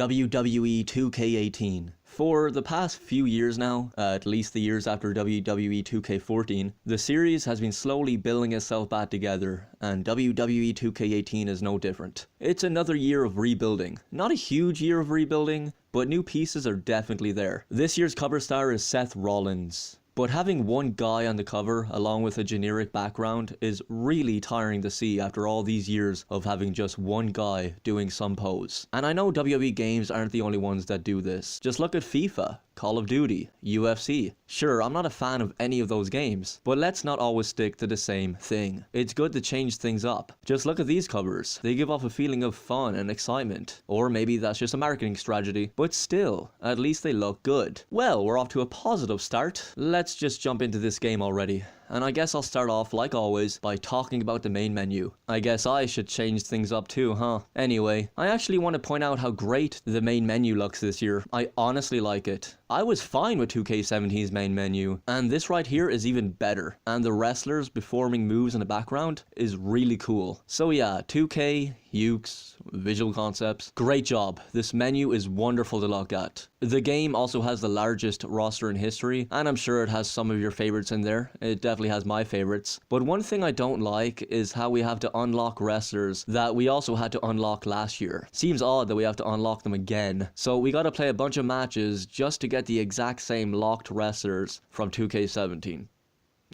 WWE 2K18. For the past few years now, at least the years after WWE 2K14, the series has been slowly building itself back together, and WWE 2K18 is no different. It's another year of rebuilding. Not a huge year of rebuilding, but new pieces are definitely there. This year's cover star is Seth Rollins. But having one guy on the cover along with a generic background is really tiring to see after all these years of having just one guy doing some pose. And I know WWE games aren't the only ones that do this. Just look at FIFA, Call of Duty, UFC. Sure, I'm not a fan of any of those games, but let's not always stick to the same thing. It's good to change things up. Just look at these covers. They give off a feeling of fun and excitement. Or maybe that's just a marketing strategy, but still, at least they look good. Well, we're off to a positive start. Let's just jump into this game already. And I guess I'll start off, like always, by talking about the main menu. I guess I should change things up too, huh? Anyway, I actually want to point out how great the main menu looks this year. I honestly like it. I was fine with 2K17's main menu, and this right here is even better. And the wrestlers performing moves in the background is really cool. So yeah, 2K, Ukes, visual concepts, great job. This menu is wonderful to look at. The game also has the largest roster in history, and I'm sure it has some of your favorites in there. It definitely has my favorites. But one thing I don't like is how we have to unlock wrestlers that we also had to unlock last year. Seems odd that we have to unlock them again. So we gotta play a bunch of matches just to get the exact same locked wrestlers from 2K17.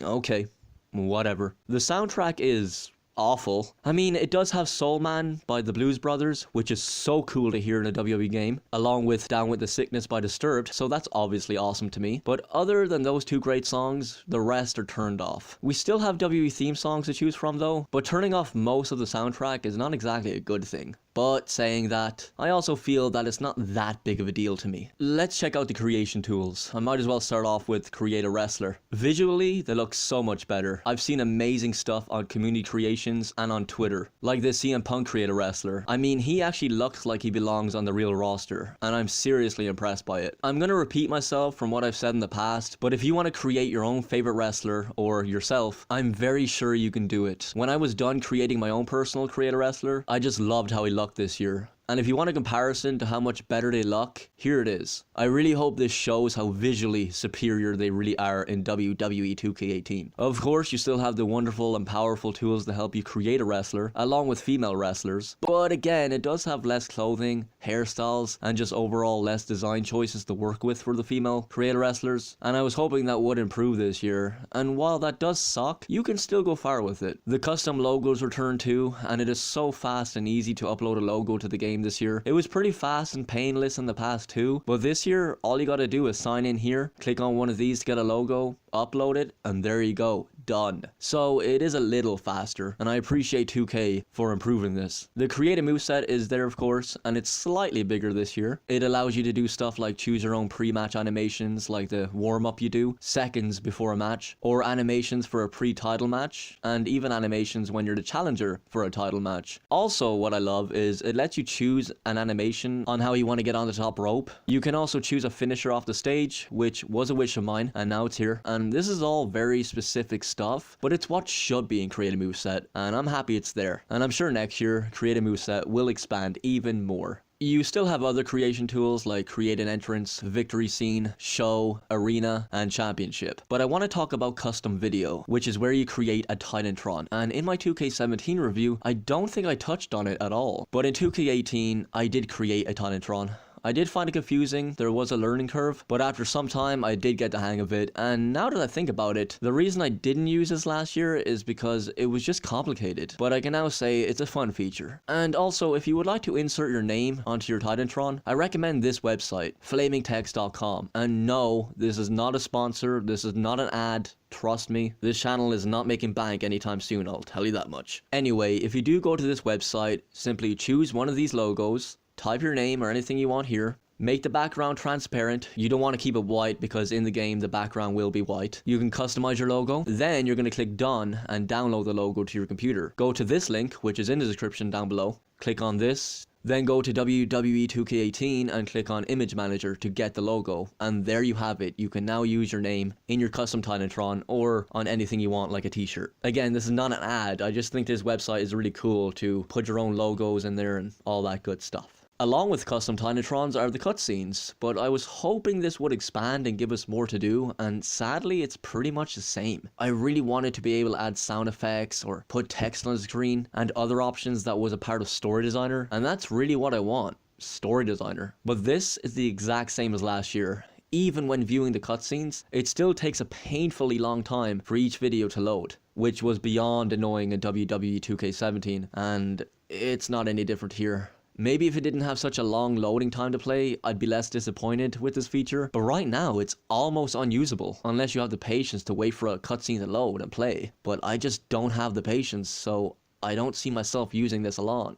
Okay, whatever. The soundtrack is awful. I mean, it does have Soul Man by the Blues Brothers, which is so cool to hear in a WWE game, along with Down With The Sickness by Disturbed, so that's obviously awesome to me. But other than those two great songs, the rest are turned off. We still have WWE theme songs to choose from though, but turning off most of the soundtrack is not exactly a good thing. But saying that, I also feel that it's not that big of a deal to me. Let's check out the creation tools. I might as well start off with Create a Wrestler. Visually, they look so much better. I've seen amazing stuff on community creations and on Twitter, like this CM Punk Create a Wrestler. I mean, he actually looks like he belongs on the real roster, and I'm seriously impressed by it. I'm gonna repeat myself from what I've said in the past, but if you want to create your own favorite wrestler, or yourself, I'm very sure you can do it. When I was done creating my own personal Create a Wrestler, I just loved how he looked this year. And if you want a comparison to how much better they look, here it is. I really hope this shows how visually superior they really are in WWE 2K18. Of course, you still have the wonderful and powerful tools to help you create a wrestler, along with female wrestlers. But again, it does have less clothing, hairstyles, and just overall less design choices to work with for the female creator wrestlers. And I was hoping that would improve this year. And while that does suck, you can still go far with it. The custom logos return too, and it is so fast and easy to upload a logo to the game this year. It was pretty fast and painless in the past too, but this year all you gotta do is sign in here, click on one of these to get a logo, upload it, and there you go, done. So it is a little faster, and I appreciate 2K for improving this. The create a moveset is there of course, and it's slightly bigger this year. It allows you to do stuff like choose your own pre-match animations, like the warm-up you do seconds before a match, or animations for a pre-title match, and even animations when you're the challenger for a title match. Also, what I love is it lets you choose an animation on how you want to get on the top rope. You can also choose a finisher off the stage, which was a wish of mine, and now it's here. And this is all very specific stuff, but it's what should be in Create a Moveset, and I'm happy it's there. And I'm sure next year, Create a Moveset will expand even more. You still have other creation tools like Create an Entrance, Victory Scene, Show, Arena, and Championship. But I want to talk about Custom Video, which is where you create a Titantron. And in my 2K17 review, I don't think I touched on it at all. But in 2K18, I did create a Titantron. I did find it confusing, there was a learning curve, but after some time I did get the hang of it, and now that I think about it, the reason I didn't use this last year is because it was just complicated, but I can now say it's a fun feature. And also, if you would like to insert your name onto your Titantron, I recommend this website, flamingtext.com. And no, this is not a sponsor, this is not an ad. Trust me, this channel is not making bank anytime soon, I'll tell you that much. Anyway, if you do go to this website, simply choose one of these logos, type your name or anything you want here, make the background transparent. You don't want to keep it white because in the game the background will be white. You can customize your logo, then you're going to click done and download the logo to your computer. Go to this link, which is in the description down below, click on this, then go to WWE 2K18 and click on Image Manager to get the logo, and there you have it. You can now use your name in your custom Titantron or on anything you want like a t-shirt. Again, this is not an ad, I just think this website is really cool to put your own logos in there and all that good stuff. Along with custom Tinatrons are the cutscenes, but I was hoping this would expand and give us more to do, and sadly it's pretty much the same. I really wanted to be able to add sound effects or put text on the screen and other options that was a part of Story Designer, and that's really what I want, Story Designer. But this is the exact same as last year. Even when viewing the cutscenes, it still takes a painfully long time for each video to load, which was beyond annoying in WWE 2K17, and it's not any different here. Maybe if it didn't have such a long loading time to play, I'd be less disappointed with this feature, but right now it's almost unusable, unless you have the patience to wait for a cutscene to load and play. But I just don't have the patience, so I don't see myself using this a lot.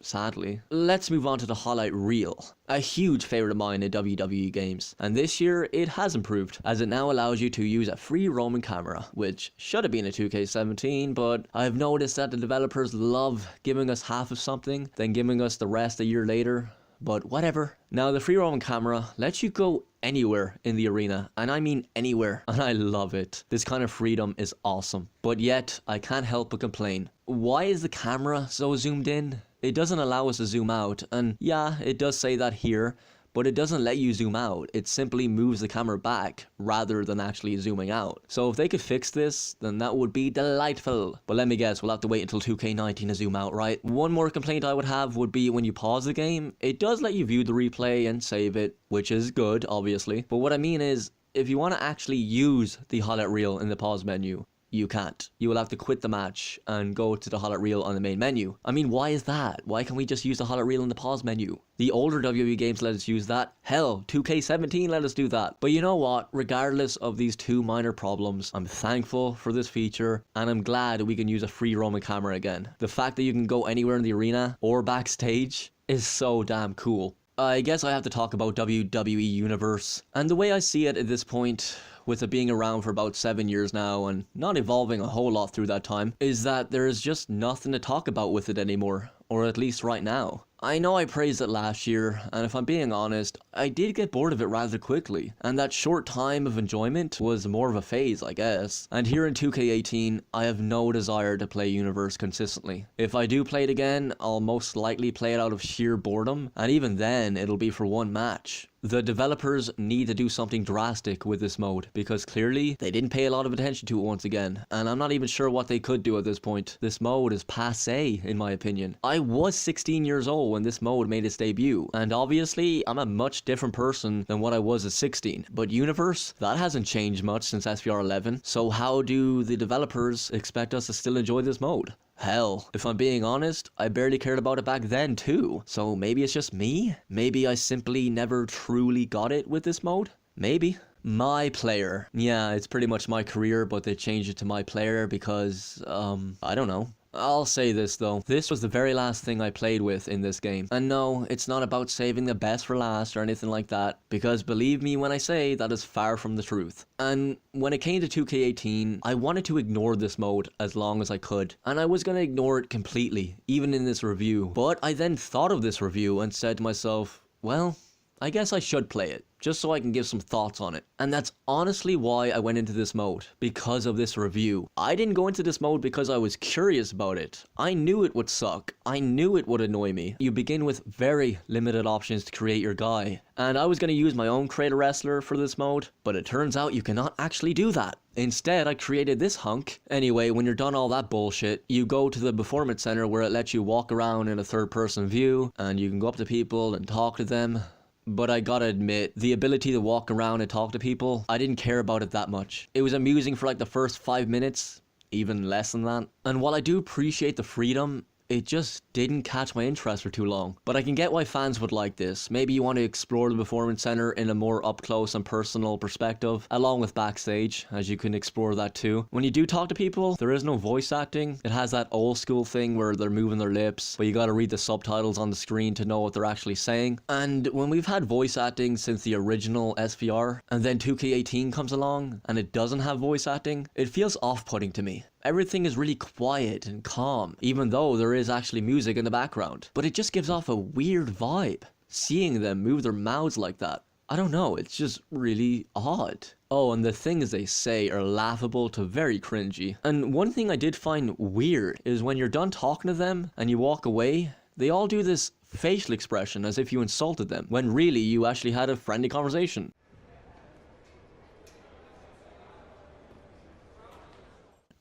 Sadly. Let's move on to the highlight reel. A huge favourite of mine in WWE games, and this year it has improved, as it now allows you to use a free roaming camera, which should have been a 2K17, but I've noticed that the developers love giving us half of something, then giving us the rest a year later, but whatever. Now the free roaming camera lets you go anywhere in the arena, and I mean anywhere, and I love it. This kind of freedom is awesome, but yet I can't help but complain. Why is the camera so zoomed in? It doesn't allow us to zoom out, and yeah, it does say that here, but it doesn't let you zoom out. It simply moves the camera back rather than actually zooming out. So if they could fix this, then that would be delightful. But let me guess, we'll have to wait until 2K19 to zoom out, right? One more complaint I would have would be when you pause the game, it does let you view the replay and save it, which is good, obviously. But what I mean is, if you want to actually use the highlight reel in the pause menu, you can't. You will have to quit the match and go to the highlight reel on the main menu. I mean, why is that? Why can't we just use the highlight reel in the pause menu? The older WWE games let us use that. Hell, 2K17 let us do that. But you know what? Regardless of these two minor problems, I'm thankful for this feature, and I'm glad we can use a free roaming camera again. The fact that you can go anywhere in the arena or backstage is so damn cool. I guess I have to talk about WWE Universe, and the way I see it at this point, with it being around for about 7 years now and not evolving a whole lot through that time, is that there is just nothing to talk about with it anymore, or at least right now. I know I praised it last year, and if I'm being honest, I did get bored of it rather quickly, and that short time of enjoyment was more of a phase, I guess. And here in 2K18, I have no desire to play Universe consistently. If I do play it again, I'll most likely play it out of sheer boredom, and even then, it'll be for one match. The developers need to do something drastic with this mode, because clearly they didn't pay a lot of attention to it once again, and I'm not even sure what they could do at this point. This mode is passé, in my opinion. I was 16 years old when this mode made its debut, and obviously I'm a much different person than what I was at 16, but Universe, that hasn't changed much since SVR 11, so how do the developers expect us to still enjoy this mode? Hell, if I'm being honest, I barely cared about it back then too, so maybe it's just me? Maybe I simply never truly got it with this mode? Maybe. MyPlayer. Yeah, it's pretty much my career, but they changed it to MyPlayer because, I don't know. I'll say this though, this was the very last thing I played with in this game. And no, it's not about saving the best for last or anything like that, because believe me when I say that is far from the truth. And when it came to 2K18, I wanted to ignore this mode as long as I could, and I was going to ignore it completely, even in this review. But I then thought of this review and said to myself, well, I guess I should play it, just so I can give some thoughts on it. And that's honestly why I went into this mode, because of this review. I didn't go into this mode because I was curious about it. I knew it would suck. I knew it would annoy me. You begin with very limited options to create your guy. And I was going to use my own create a wrestler for this mode, but it turns out you cannot actually do that. Instead, I created this hunk. Anyway, when you're done all that bullshit, you go to the performance center where it lets you walk around in a third person view, and you can go up to people and talk to them. But I gotta admit, the ability to walk around and talk to people, I didn't care about it that much. It was amusing for like the first 5 minutes, even less than that. And while I do appreciate the freedom, it just didn't catch my interest for too long. But I can get why fans would like this. Maybe you want to explore the performance center in a more up close and personal perspective, along with backstage, as you can explore that too. When you do talk to people, there is no voice acting. It has that old school thing where they're moving their lips, but you gotta read the subtitles on the screen to know what they're actually saying. And when we've had voice acting since the original SVR, and then 2K18 comes along, and it doesn't have voice acting, it feels off-putting to me. Everything is really quiet and calm, even though there is actually music in the background. But it just gives off a weird vibe, seeing them move their mouths like that. I don't know, it's just really odd. Oh, and the things they say are laughable to very cringy. And one thing I did find weird is when you're done talking to them and you walk away, they all do this facial expression as if you insulted them, when really you actually had a friendly conversation.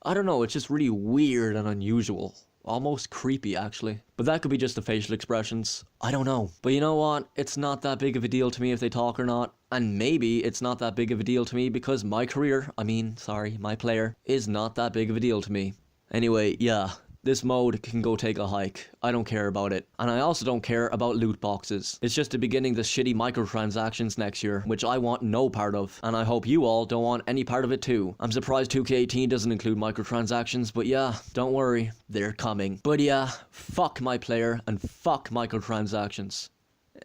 I don't know, it's just really weird and unusual. Almost creepy, actually. But that could be just the facial expressions. I don't know. But you know what? It's not that big of a deal to me if they talk or not. And maybe it's not that big of a deal to me because my MyPlayer, is not that big of a deal to me. Anyway, yeah. This mode can go take a hike. I don't care about it. And I also don't care about loot boxes. It's just the beginning the shitty microtransactions next year, which I want no part of. And I hope you all don't want any part of it too. I'm surprised 2K18 doesn't include microtransactions, but yeah, don't worry, they're coming. But yeah, fuck MyPlayer and fuck microtransactions.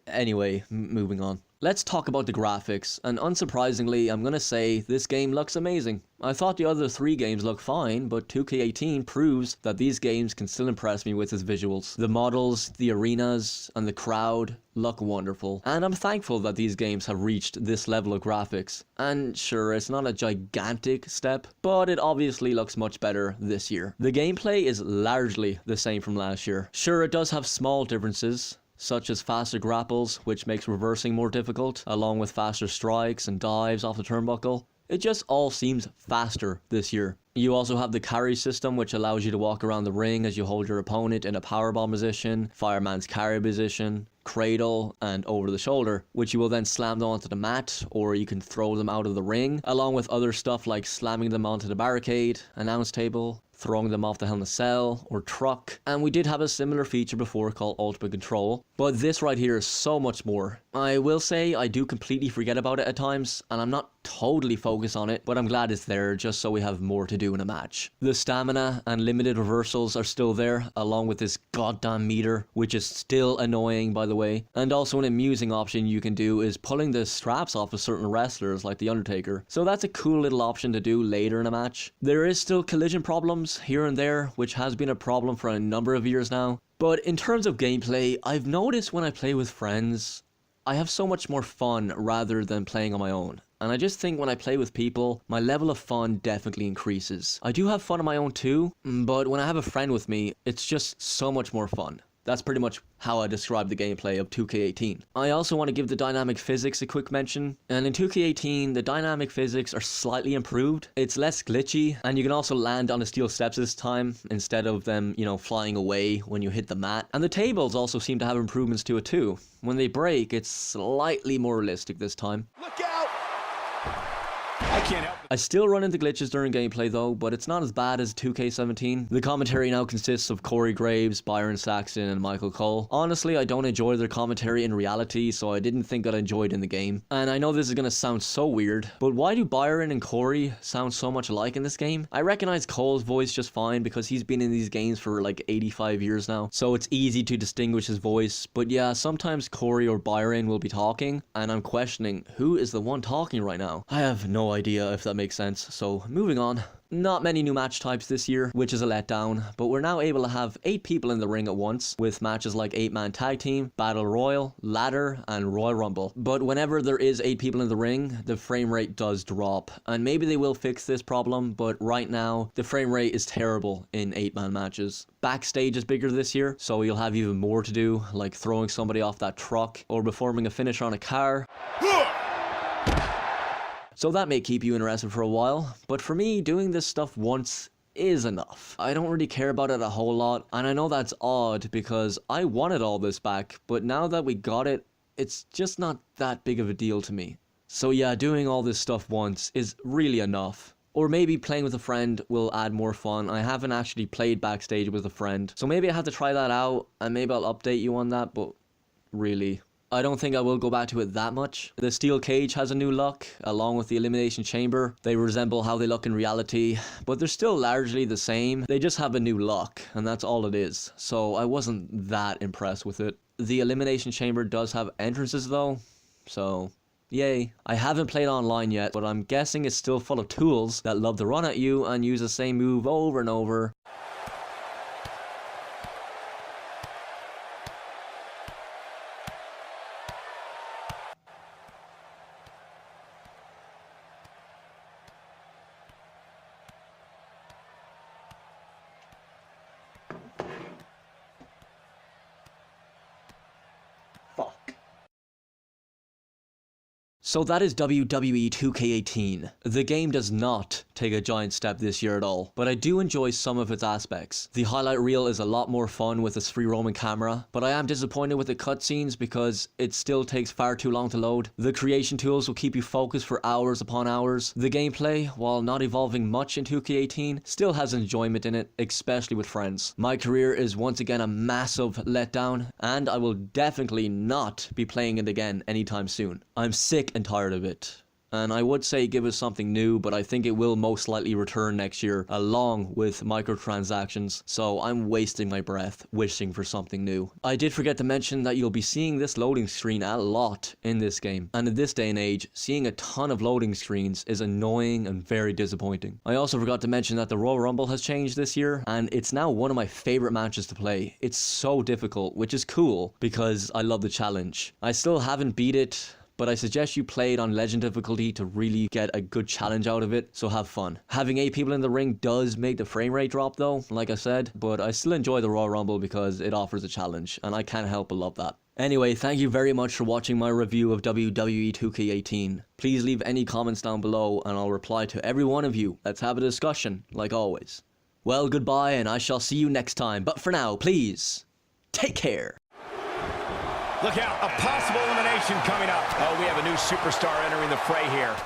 Anyway, moving on. Let's talk about the graphics, and unsurprisingly, I'm gonna say this game looks amazing. I thought the other 3 games looked fine, but 2K18 proves that these games can still impress me with its visuals. The models, the arenas, and the crowd look wonderful, and I'm thankful that these games have reached this level of graphics. And sure, it's not a gigantic step, but it obviously looks much better this year. The gameplay is largely the same from last year. Sure, it does have small differences, such as faster grapples, which makes reversing more difficult, along with faster strikes and dives off the turnbuckle. It just all seems faster this year. You also have the carry system, which allows you to walk around the ring as you hold your opponent in a powerbomb position, fireman's carry position, cradle, and over the shoulder, which you will then slam them onto the mat, or you can throw them out of the ring, along with other stuff like slamming them onto the barricade, announce table, throwing them off the Hell in a Cell or truck. And we did have a similar feature before called Ultimate Control, but this right here is so much more. I will say I do completely forget about it at times, and I'm not totally focused on it, but I'm glad it's there just so we have more to do in a match. The stamina and limited reversals are still there, along with this goddamn meter, which is still annoying by the way. And also an amusing option you can do is pulling the straps off of certain wrestlers like The Undertaker, so that's a cool little option to do later in a match. There is still collision problems here and there, which has been a problem for a number of years now. But in terms of gameplay, I've noticed when I play with friends, I have so much more fun rather than playing on my own. And I just think when I play with people, my level of fun definitely increases. I do have fun on my own too, but when I have a friend with me, it's just so much more fun. That's pretty much how I describe the gameplay of 2K18. I also want to give the dynamic physics a quick mention. And in 2K18, the dynamic physics are slightly improved. It's less glitchy, and you can also land on the steel steps this time, instead of them, flying away when you hit the mat. And the tables also seem to have improvements to it too. When they break, it's slightly more realistic this time. Look out! I can't help it. I still run into glitches during gameplay though, but it's not as bad as 2K17. The commentary now consists of Corey Graves, Byron Saxton, and Michael Cole. Honestly, I don't enjoy their commentary in reality, so I didn't think I'd enjoy it in the game. And I know this is gonna sound so weird, but why do Byron and Corey sound so much alike in this game? I recognize Cole's voice just fine because he's been in these games for like 85 years now, so it's easy to distinguish his voice. But yeah, sometimes Corey or Byron will be talking, and I'm questioning who is the one talking right now. I have no idea if that makes sense, so moving on. Not many new match types this year, which is a letdown, but we're now able to have 8 people in the ring at once, with matches like 8-man tag team, battle royal, ladder, and Royal Rumble. But whenever there is 8 people in the ring, the frame rate does drop, and maybe they will fix this problem, but right now, the frame rate is terrible in 8-man matches. Backstage is bigger this year, so you'll have even more to do, like throwing somebody off that truck, or performing a finisher on a car. So that may keep you interested for a while, but for me, doing this stuff once is enough. I don't really care about it a whole lot, and I know that's odd because I wanted all this back, but now that we got it, it's just not that big of a deal to me. So yeah, doing all this stuff once is really enough. Or maybe playing with a friend will add more fun. I haven't actually played backstage with a friend, so maybe I have to try that out, and maybe I'll update you on that, but really, I don't think I will go back to it that much. The steel cage has a new look, along with the elimination chamber. They resemble how they look in reality, but they're still largely the same. They just have a new look, and that's all it is. So I wasn't that impressed with it. The elimination chamber does have entrances though, so yay. I haven't played online yet, but I'm guessing it's still full of tools that love to run at you and use the same move over and over. So that is WWE 2K18. The game does not take a giant step this year at all, but I do enjoy some of its aspects. The highlight reel is a lot more fun with its free roaming camera, but I am disappointed with the cutscenes because it still takes far too long to load. The creation tools will keep you focused for hours upon hours. The gameplay, while not evolving much in 2K18, still has enjoyment in it, especially with friends. My career is once again a massive letdown, and I will definitely not be playing it again anytime soon. I'm sick and tired of it. And I would say give us something new, but I think it will most likely return next year along with microtransactions, so I'm wasting my breath wishing for something new. I did forget to mention that you'll be seeing this loading screen a lot in this game, and in this day and age, seeing a ton of loading screens is annoying and very disappointing. I also forgot to mention that the Royal Rumble has changed this year, and it's now one of my favorite matches to play. It's so difficult, which is cool because I love the challenge. I still haven't beat it, but I suggest you play it on legend difficulty to really get a good challenge out of it, so have fun. Having 8 people in the ring does make the frame rate drop though, like I said, but I still enjoy the Royal Rumble because it offers a challenge, and I can't help but love that. Anyway, thank you very much for watching my review of WWE 2K18. Please leave any comments down below and I'll reply to every one of you. Let's have a discussion, like always. Well, goodbye, and I shall see you next time, but for now, please, take care. Look out, a possible elimination coming up. Oh, we have a new superstar entering the fray here.